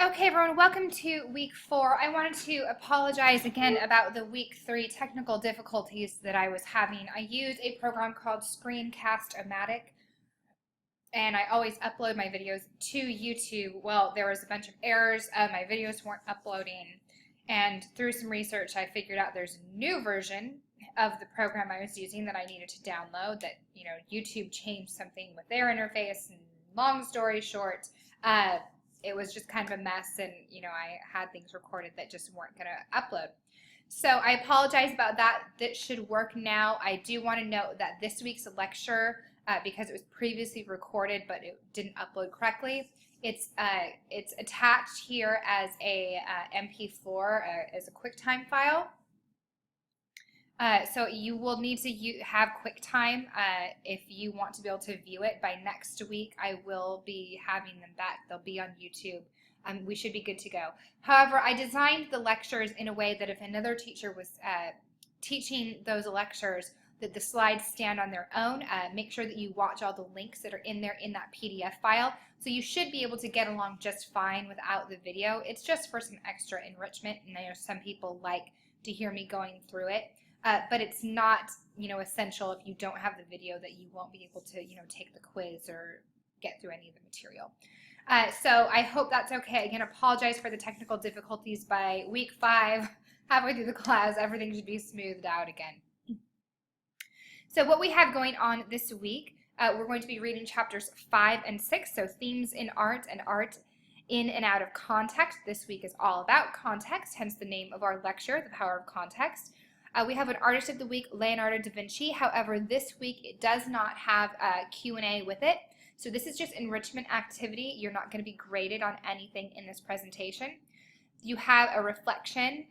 Okay, everyone, welcome to week 4. I wanted to apologize again about the week 3 technical difficulties that I was having. I use a program called Screencast-O-Matic, and I always upload my videos to YouTube. Well, there was a bunch of errors. My videos weren't uploading, and through some research, I figured out there's a new version of the program I was using that I needed to download that, YouTube changed something with their interface, and long story short, it was just kind of a mess, and I had things recorded that just weren't going to upload. So I apologize about that. That should work now. I do want to note that this week's lecture, because it was previously recorded but it didn't upload correctly, it's attached here as a MP4 as a QuickTime file. So you will need to have QuickTime if you want to be able to view it. By next week, I will be having them back. They'll be on YouTube. We should be good to go. However, I designed the lectures in a way that if another teacher was teaching those lectures, that the slides stand on their own. Make sure that you watch all the links that are in there in that PDF file. So you should be able to get along just fine without the video. It's just for some extra enrichment, and I know some people like to hear me going through it. But it's not, essential if you don't have the video that you won't be able to, take the quiz or get through any of the material. So I hope that's okay. Again, apologize for the technical difficulties. By week 5, halfway through the class, everything should be smoothed out again. So what we have going on this week, we're going to be reading chapters 5 and 6, so themes in art and art in and out of context. This week is all about context, hence the name of our lecture, The Power of Context. We have an Artist of the Week, Leonardo da Vinci. However, this week it does not have a Q&A with it. So this is just enrichment activity. You're not going to be graded on anything in this presentation. You have a reflection.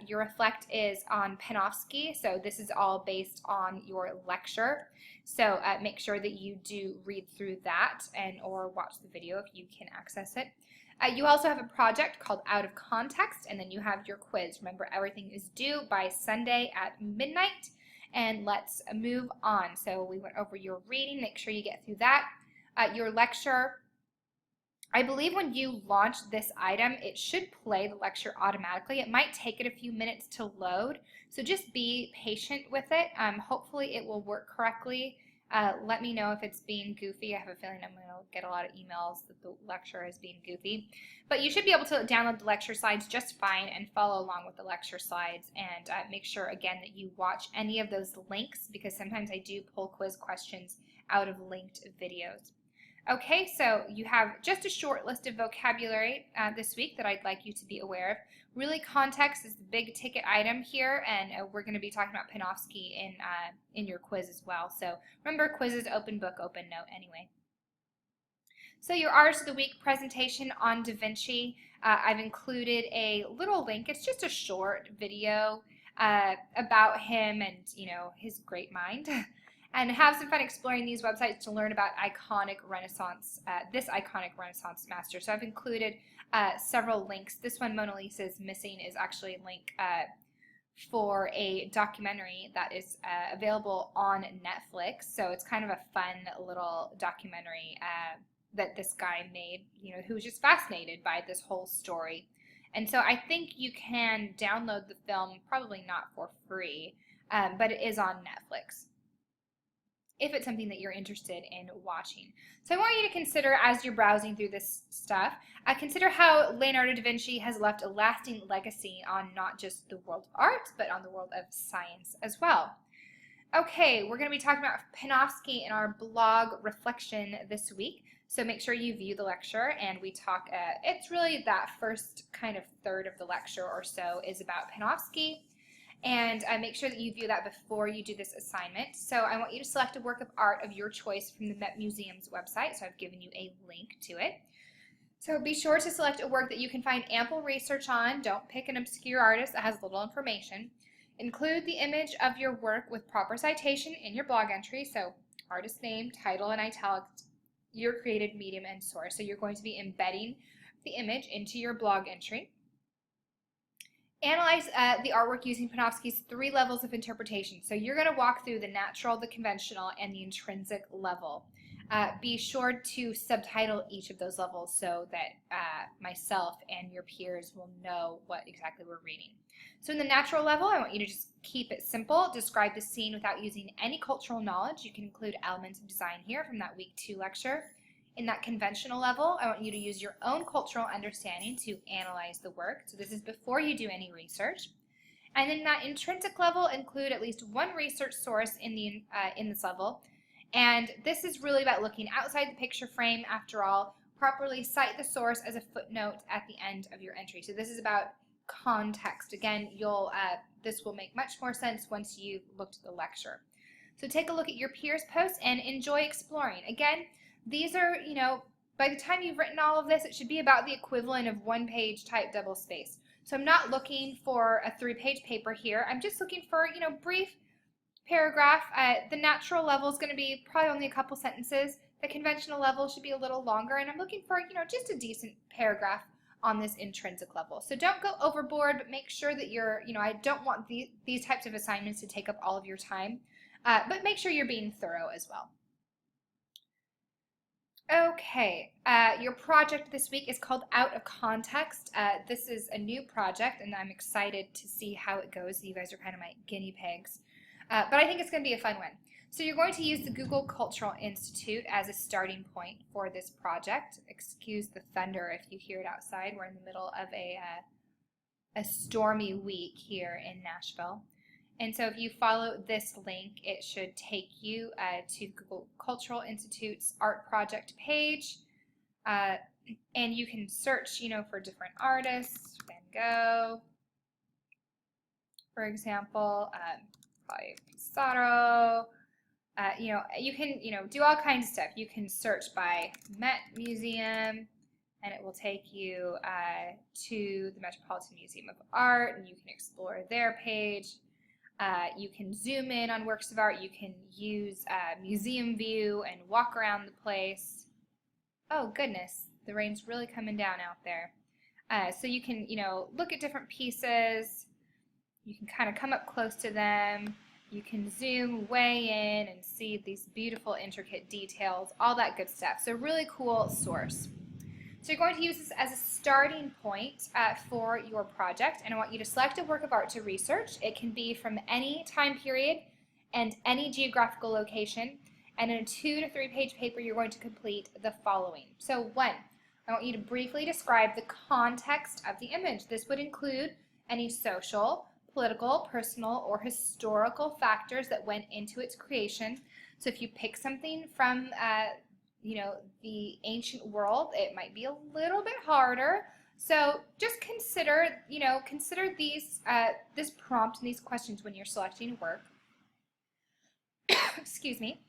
Your reflect is on Panofsky. So this is all based on your lecture. So make sure that you do read through that or watch the video if you can access it. You also have a project called Out of Context, and then you have your quiz. Remember, everything is due by Sunday at midnight, and let's move on. So we went over your reading. Make sure you get through that. Your lecture, I believe when you launch this item, it should play the lecture automatically. It might take it a few minutes to load, so just be patient with it. Hopefully it will work correctly. Let me know if it's being goofy. I have a feeling I'm going to get a lot of emails that the lecture is being goofy. But you should be able to download the lecture slides just fine and follow along with the lecture slides. And make sure, again, that you watch any of those links, because sometimes I do pull quiz questions out of linked videos. Okay, so you have just a short list of vocabulary this week that I'd like you to be aware of. Really, context is the big ticket item here, and we're going to be talking about Panofsky in your quiz as well. So remember, quizzes, open book, open note anyway. So your Artist of the Week presentation on Da Vinci, I've included a little link. It's just a short video about him and, his great mind. And have some fun exploring these websites to learn about this iconic Renaissance master. So I've included several links. This one, Mona Lisa is Missing, is actually a link for a documentary that is available on Netflix. So it's kind of a fun little documentary that this guy made, who was just fascinated by this whole story. And so I think you can download the film, probably not for free, but it is on Netflix, if it's something that you're interested in watching. So I want you to consider, as you're browsing through this stuff, consider how Leonardo da Vinci has left a lasting legacy on not just the world of art, but on the world of science as well. Okay, we're going to be talking about Panofsky in our blog reflection this week. So make sure you view the lecture, and we talk, it's really that first kind of third of the lecture or so is about Panofsky. And make sure that you view that before you do this assignment. So I want you to select a work of art of your choice from the Met Museum's website. So I've given you a link to it. So be sure to select a work that you can find ample research on. Don't pick an obscure artist that has little information. Include the image of your work with proper citation in your blog entry. So artist name, title, and italics, your created medium and source. So you're going to be embedding the image into your blog entry. Analyze the artwork using Panofsky's 3 levels of interpretation. So you're going to walk through the natural, the conventional, and the intrinsic level. be sure to subtitle each of those levels so that myself and your peers will know what exactly we're reading. So in the natural level, I want you to just keep it simple. Describe the scene without using any cultural knowledge. You can include elements of design here from that week 2 lecture. In that conventional level, I want you to use your own cultural understanding to analyze the work. So this is before you do any research. And in that intrinsic level, include at least one research source in this level. And this is really about looking outside the picture frame. After all, properly cite the source as a footnote at the end of your entry. So this is about context. Again, this will make much more sense once you've looked at the lecture. So take a look at your peers' posts and enjoy exploring. Again, these are, by the time you've written all of this, it should be about the equivalent of 1-page type double space. So I'm not looking for a 3-page paper here. I'm just looking for, brief paragraph. The natural level is going to be probably only a couple sentences. The conventional level should be a little longer, and I'm looking for, just a decent paragraph on this intrinsic level. So don't go overboard, but make sure that you're, I don't want these types of assignments to take up all of your time, but make sure you're being thorough as well. Okay, your project this week is called Out of Context. This is a new project, and I'm excited to see how it goes. You guys are kind of my guinea pigs, but I think it's going to be a fun one. So you're going to use the Google Cultural Institute as a starting point for this project. Excuse the thunder if you hear it outside. We're in the middle of a stormy week here in Nashville. And so if you follow this link, it should take you to Google Cultural Institute's art project page. And you can search, for different artists, Van Gogh, for example, probably Pissarro. You can, do all kinds of stuff. You can search by Met Museum, and it will take you to the Metropolitan Museum of Art, and you can explore their page. You can zoom in on works of art. You can use museum view and walk around the place. Oh goodness, the rain's really coming down out there. So you can, look at different pieces. You can kind of come up close to them. You can zoom way in and see these beautiful, intricate details, all that good stuff. So really cool source. So you're going to use this as a starting point for your project, and I want you to select a work of art to research. It can be from any time period and any geographical location, and in a 2 to 3 page paper you're going to complete the following. So 1, I want you to briefly describe the context of the image. This would include any social, political, personal, or historical factors that went into its creation. So if you pick something from the ancient world, it might be a little bit harder. So just consider these this prompt and these questions when you're selecting work. Excuse me.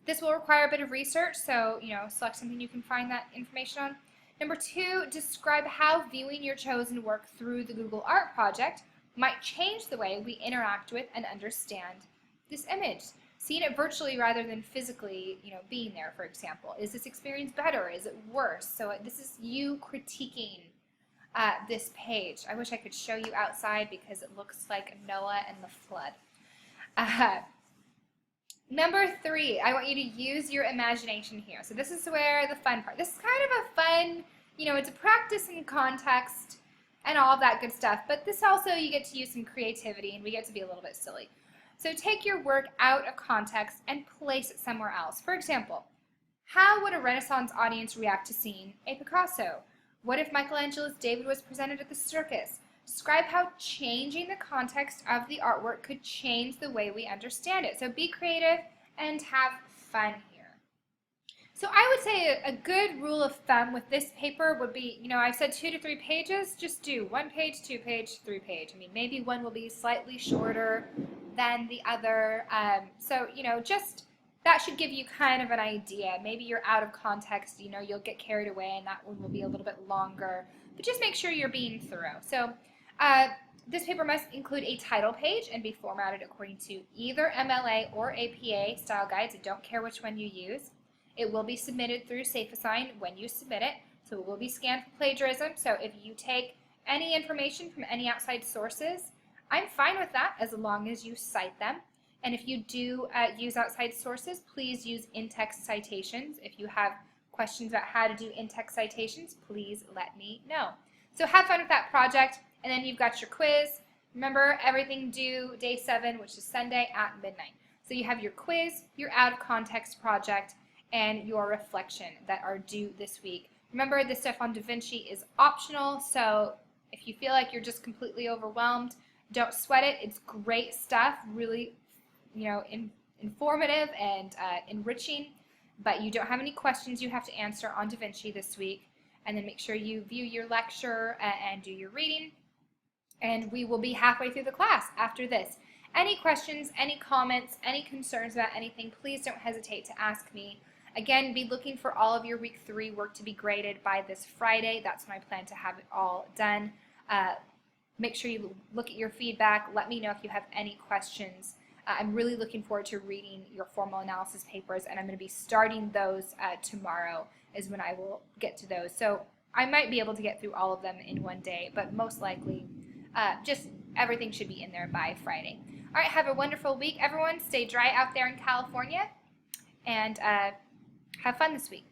This will require a bit of research, so select something you can find that information on. Number 2, describe how viewing your chosen work through the Google Art project might change the way we interact with and understand this image. Seeing it virtually rather than physically, being there, for example. Is this experience better? Is it worse? So this is you critiquing this page. I wish I could show you outside because it looks like Noah and the flood. Number 3, I want you to use your imagination here. So this is where the fun part. This is kind of a fun, it's a practice in context and all of that good stuff. But this also, you get to use some creativity and we get to be a little bit silly. So take your work out of context and place it somewhere else. For example, how would a Renaissance audience react to seeing a Picasso? What if Michelangelo's David was presented at the circus? Describe how changing the context of the artwork could change the way we understand it. So be creative and have fun here. So I would say a good rule of thumb with this paper would be, I've said 2 to 3 pages, just do 1 page, 2 page, 3 page. I mean, maybe one will be slightly shorter than the other. So, just that should give you kind of an idea. Maybe you're out of context, you'll get carried away and that one will be a little bit longer. But just make sure you're being thorough. So this paper must include a title page and be formatted according to either MLA or APA style guides. I don't care which one you use. It will be submitted through SafeAssign when you submit it. So it will be scanned for plagiarism. So if you take any information from any outside sources, I'm fine with that as long as you cite them. And if you do use outside sources, please use in-text citations. If you have questions about how to do in-text citations, please let me know. So have fun with that project, and then you've got your quiz. Remember, everything due day 7, which is Sunday at midnight. So you have your quiz, your out-of-context project, and your reflection that are due this week. Remember, this stuff on DaVinci is optional, so if you feel like you're just completely overwhelmed, don't sweat it. It's great stuff, really, informative and enriching, but you don't have any questions you have to answer on DaVinci this week. And then make sure you view your lecture and do your reading, and we will be halfway through the class after this. Any questions, any comments, any concerns about anything, please don't hesitate to ask me. Again, be looking for all of your week 3 work to be graded by this Friday. That's my plan, to have it all done. Make sure you look at your feedback. Let me know if you have any questions. I'm really looking forward to reading your formal analysis papers, and I'm going to be starting those tomorrow is when I will get to those. So I might be able to get through all of them in one day, but most likely just everything should be in there by Friday. All right, have a wonderful week, everyone. Stay dry out there in California, and have fun this week.